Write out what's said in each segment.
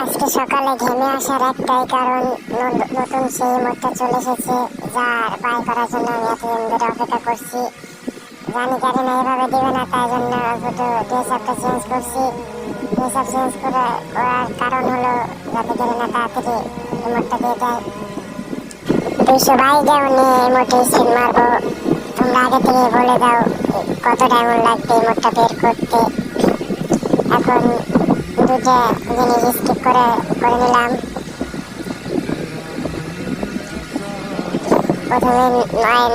আজকে সকালে ঘেমে আসার একটাই কারণ, নতুন সেই ইমোটটা চলে এসেছে, যার বাই করার জন্য আমি এতদিন ধরে অপেক্ষা করছি। জানি কারিনা এভাবে দিবে না, তাই জন্য শুধু ড্রেসআপটা চেঞ্জ করছি। ড্রেসআপ চেঞ্জ করার কারণ হলো যাতে কারিনা তাড়াতাড়ি ইমোটটা দিয়ে দেয়। 200 বাই ডায়মন্ডে ইমোটে স্পিন মারবো। তোমরা আগে থেকে বলে দাও কত ডায়মন্ড লাগবে ইমোটটা বের করতে। এখন দুটো জিনিস স্কিপ করে নিলাম। প্রথমে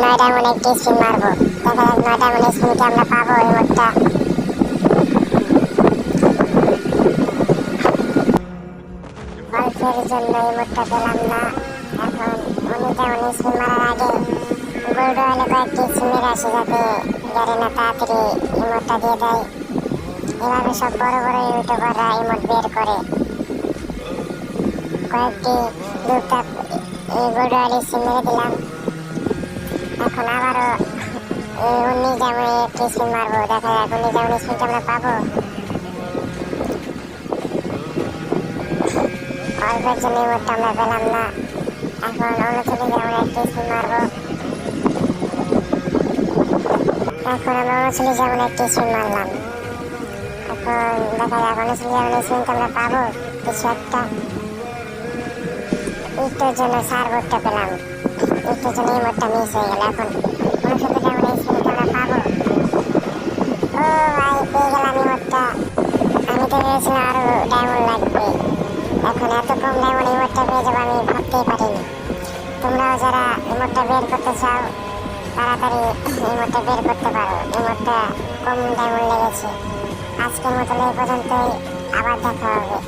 9 ডায়মন্ড একটি স্পিন মারবো, দেখা যাক 9 ডায়মন্ড স্পিনকে আমরা পাবো ইমোটটা। অল্পের জন্য ইমোটটা পেলাম না। এখন 19 ডায়মন্ড স্পিন মারার আগে গোল্ড রয়্যালে কয়েকটি স্পিন মেরে আসে, যাতে গারিনা তাড়াতাড়ি ইমোটটা দিয়ে দেয়। এভাবে সব বড় বড় ইউটিউবাররা ইমোট বের করে। কয়েকটি লুকআপ গোল্ড রয়্যালে স্পিন মেরে দিলাম। এখন আবারও 19 ডায়মন্ড একটি স্পিন মারবো, দেখা যাক 19 ডায়মন্ড স্পিনটা আমরা পাবো। অল্পের জন্য ইমোটটা আমরা পেলাম না। এখন 39 ডায়মন্ড একটি স্পিন মারবো। এখন আমরা 39 ডায়মন্ড একটি স্পিন মারলাম। এখন দেখা যাক 39 ডায়মন্ড স্পিনটা আমরা পাবো কিছু একটা। একটুর জন্য সার্ভরটা পেলাম, একটুর জন্য ইমোটটা মিস হয়ে গেল। এখন 69 ডায়মন্ড স্পিনটা আমরা পাবো। ও ভাই, পেয়ে গেলাম ইমোটটা। আমি তো ভেবেছিলাম আরো ডায়মন্ড লাগবে। এখন এত কম ডায়মন্ড ইমোটটা পেয়ে যাবো আমি ভাবতেই পারিনি। তোমরাও যারা ইমোটটা বের করতে চাও তাড়াতাড়ি ইমোটটা বের করতে পারো, ইমোটটা কম ডায়মন্ড লেগেছে। আজকের মতো এই পর্যন্তই, আবার দেখা হবে।